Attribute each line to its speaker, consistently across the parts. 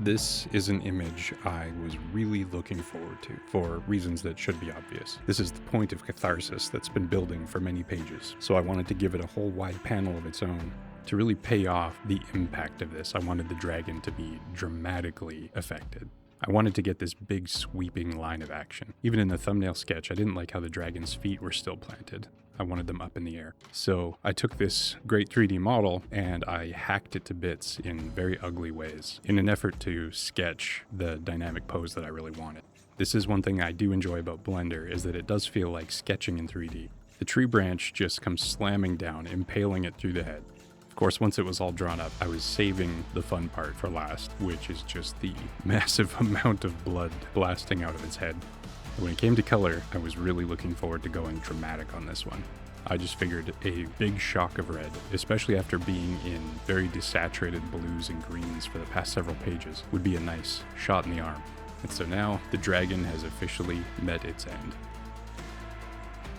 Speaker 1: This is an image I was really looking forward to, for reasons that should be obvious. This is the point of catharsis that's been building for many pages, so I wanted to give it a whole wide panel of its own. To really pay off the impact of this, I wanted the dragon to be dramatically affected. I wanted to get this big sweeping line of action. Even in the thumbnail sketch, I didn't like how the dragon's feet were still planted. I wanted them up in the air. So I took this great 3D model and I hacked it to bits in very ugly ways in an effort to sketch the dynamic pose that I really wanted. This is one thing I do enjoy about Blender, is that it does feel like sketching in 3D. The tree branch just comes slamming down, impaling it through the head. Of course, once it was all drawn up, I was saving the fun part for last, which is just the massive amount of blood blasting out of its head. When it came to color, I was really looking forward to going dramatic on this one. I just figured a big shock of red, especially after being in very desaturated blues and greens for the past several pages, would be a nice shot in the arm. And so now the dragon has officially met its end.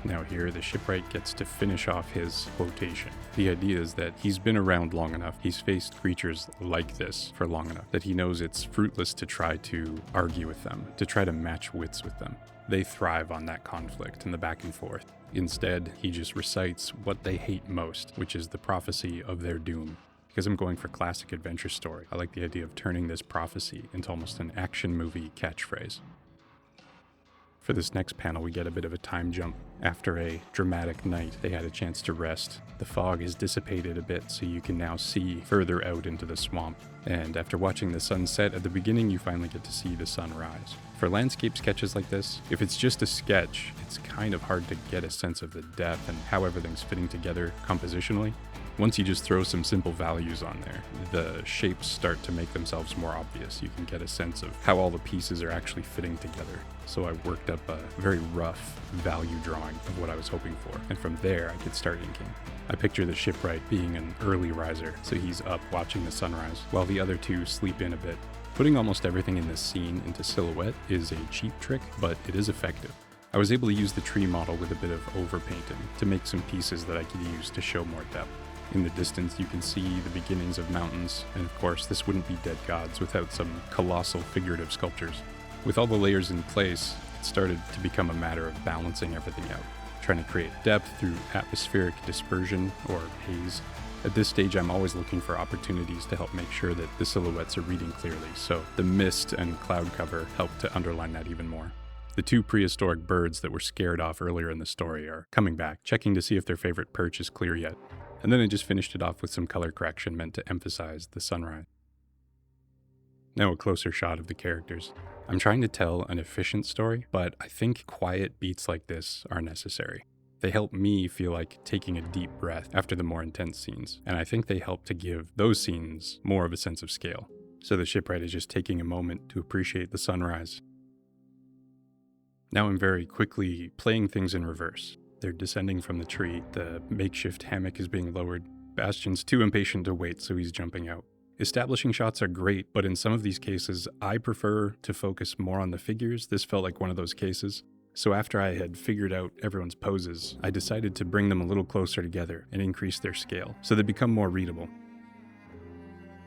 Speaker 1: Now here, the shipwright gets to finish off his flotation. The idea is that he's been around long enough, he's faced creatures like this for long enough, that he knows it's fruitless to try to argue with them, to try to match wits with them. They thrive on that conflict and the back and forth. Instead, he just recites what they hate most, which is the prophecy of their doom. Because I'm going for classic adventure story, I like the idea of turning this prophecy into almost an action movie catchphrase. For this next panel, we get a bit of a time jump. After a dramatic night, they had a chance to rest. The fog is dissipated a bit, so you can now see further out into the swamp. And after watching the sun set at the beginning, you finally get to see the sun rise. For landscape sketches like this, if it's just a sketch, it's kind of hard to get a sense of the depth and how everything's fitting together compositionally. Once you just throw some simple values on there, the shapes start to make themselves more obvious. You can get a sense of how all the pieces are actually fitting together. So I worked up a very rough value drawing of what I was hoping for, and from there I could start inking. I picture the shipwright being an early riser, so he's up watching the sunrise, while the other two sleep in a bit. Putting almost everything in this scene into silhouette is a cheap trick, but it is effective. I was able to use the tree model with a bit of overpainting to make some pieces that I could use to show more depth. In the distance, you can see the beginnings of mountains, and of course, this wouldn't be Dead Gods without some colossal figurative sculptures. With all the layers in place, it started to become a matter of balancing everything out, trying to create depth through atmospheric dispersion or haze. At this stage, I'm always looking for opportunities to help make sure that the silhouettes are reading clearly, so the mist and cloud cover help to underline that even more. The two prehistoric birds that were scared off earlier in the story are coming back, checking to see if their favorite perch is clear yet. And then I just finished it off with some color correction meant to emphasize the sunrise. Now a closer shot of the characters. I'm trying to tell an efficient story, but I think quiet beats like this are necessary. They help me feel like taking a deep breath after the more intense scenes, and I think they help to give those scenes more of a sense of scale. So the shipwright is just taking a moment to appreciate the sunrise. Now I'm very quickly playing things in reverse. They're descending from the tree, the makeshift hammock is being lowered. Bastian's too impatient to wait, so he's jumping out. Establishing shots are great, but in some of these cases, I prefer to focus more on the figures. This felt like one of those cases. So after I had figured out everyone's poses, I decided to bring them a little closer together and increase their scale, so they become more readable.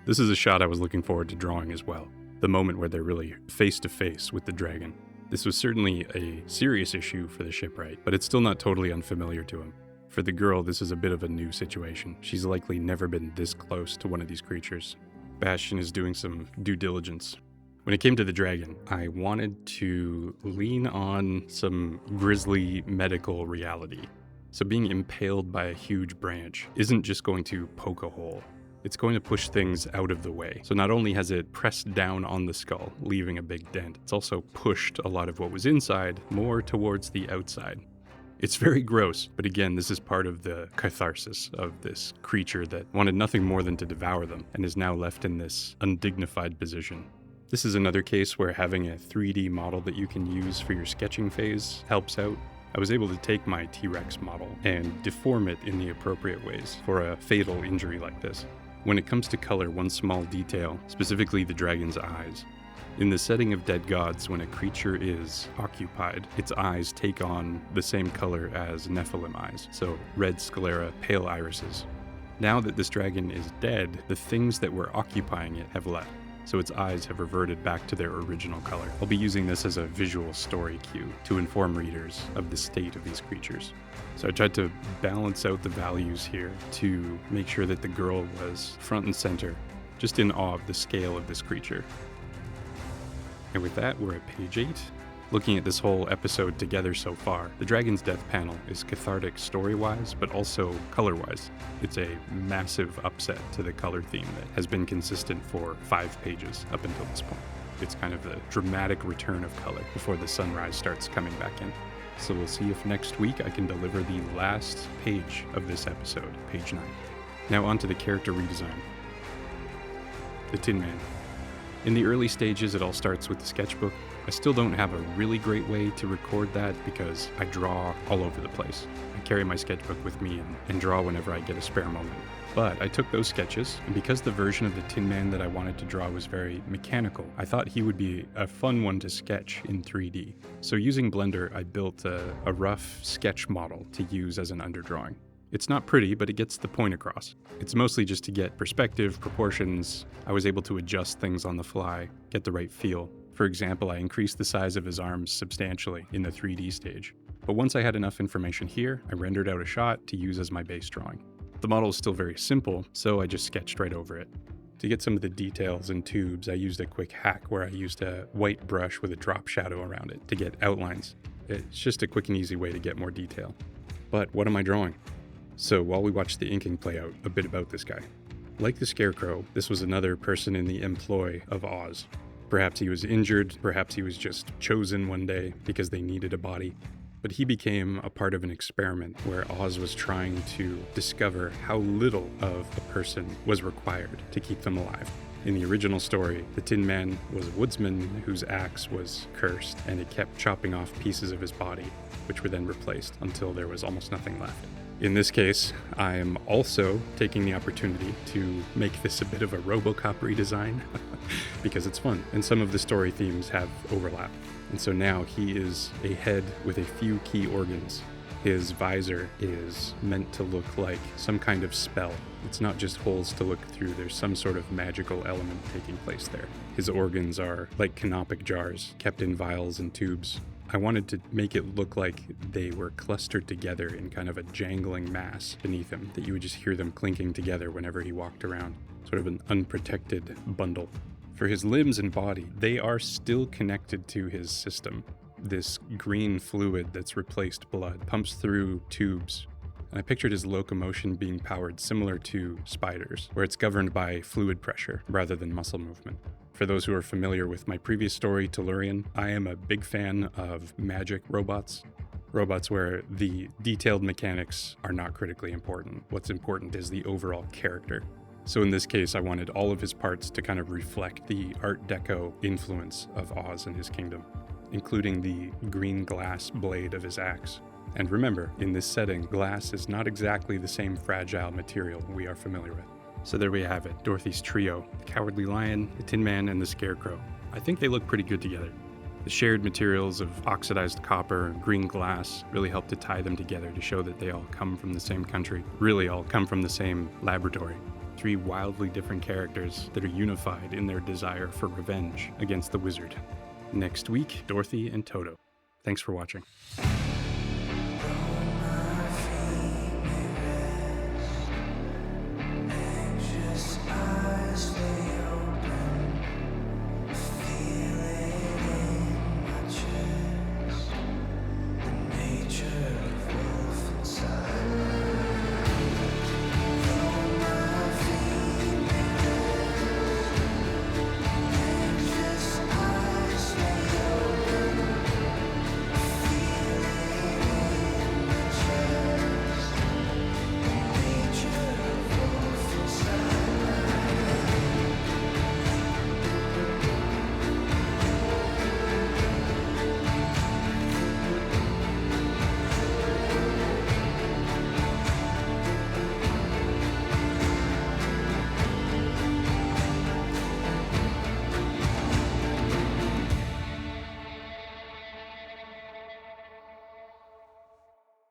Speaker 1: This is a shot I was looking forward to drawing as well, the moment where they're really face to face with the dragon. This was certainly a serious issue for the shipwright, but it's still not totally unfamiliar to him. For the girl, this is a bit of a new situation. She's likely never been this close to one of these creatures. Bastian is doing some due diligence. When it came to the dragon, I wanted to lean on some grisly medical reality. So being impaled by a huge branch isn't just going to poke a hole. It's going to push things out of the way. So not only has it pressed down on the skull, leaving a big dent, it's also pushed a lot of what was inside more towards the outside. It's very gross, but again, this is part of the catharsis of this creature that wanted nothing more than to devour them and is now left in this undignified position. This is another case where having a 3D model that you can use for your sketching phase helps out. I was able to take my T-Rex model and deform it in the appropriate ways for a fatal injury like this. When it comes to color, one small detail, specifically the dragon's eyes. In the setting of Dead Gods, when a creature is occupied, its eyes take on the same color as Nephilim eyes, so red sclera, pale irises. Now that this dragon is dead, the things that were occupying it have left. so its eyes have reverted back to their original color. I'll be using this as a visual story cue to inform readers of the state of these creatures. So I tried to balance out the values here to make sure that the girl was front and center, just in awe of the scale of this creature. And with that, we're at page 8. Looking at this whole episode together so far, the Dragon's Death panel is cathartic story-wise, but also color-wise. It's a massive upset to the color theme that has been consistent for 5 pages up until this point. It's kind of the dramatic return of color before the sunrise starts coming back in. So we'll see if next week I can deliver the last page of this episode, page 9. Now on to the character redesign. The Tin Man. In the early stages, it all starts with the sketchbook. I still don't have a really great way to record that because I draw all over the place. I carry my sketchbook with me and draw whenever I get a spare moment. But I took those sketches, and because the version of the Tin Man that I wanted to draw was very mechanical, I thought he would be a fun one to sketch in 3D. So using Blender, I built a rough sketch model to use as an underdrawing. It's not pretty, but it gets the point across. It's mostly just to get perspective, proportions. I was able to adjust things on the fly, get the right feel. For example, I increased the size of his arms substantially in the 3D stage. But once I had enough information here, I rendered out a shot to use as my base drawing. The model is still very simple, so I just sketched right over it. To get some of the details and tubes, I used a quick hack where I used a white brush with a drop shadow around it to get outlines. It's just a quick and easy way to get more detail. But what am I drawing? So while we watch the inking play out, a bit about this guy. Like the Scarecrow, this was another person in the employ of Oz. Perhaps he was injured, perhaps he was just chosen one day because they needed a body. But he became a part of an experiment where Oz was trying to discover how little of a person was required to keep them alive. In the original story, the Tin Man was a woodsman whose axe was cursed, and it kept chopping off pieces of his body, which were then replaced until there was almost nothing left. In this case, I am also taking the opportunity to make this a bit of a Robocop redesign because it's fun, and some of the story themes have overlap. And so now he is a head with a few key organs. His visor is meant to look like some kind of spell. It's not just holes to look through, there's some sort of magical element taking place there. His organs are like canopic jars, kept in vials and tubes. I wanted to make it look like they were clustered together in kind of a jangling mass beneath him, that you would just hear them clinking together whenever he walked around, sort of an unprotected bundle. For his limbs and body, they are still connected to his system. This green fluid that's replaced blood pumps through tubes. And I pictured his locomotion being powered similar to spiders, where it's governed by fluid pressure rather than muscle movement. For those who are familiar with my previous story, Tellurian, I am a big fan of magic robots. Robots where the detailed mechanics are not critically important. What's important is the overall character. So in this case, I wanted all of his parts to kind of reflect the Art Deco influence of Oz and his kingdom, including the green glass blade of his axe. And remember, in this setting, glass is not exactly the same fragile material we are familiar with. So there we have it, Dorothy's trio, the Cowardly Lion, the Tin Man, and the Scarecrow. I think they look pretty good together. The shared materials of oxidized copper and green glass really help to tie them together to show that they all come from the same country, really all come from the same laboratory. 3 wildly different characters that are unified in their desire for revenge against the wizard. Next week, Dorothy and Toto. Thanks for watching.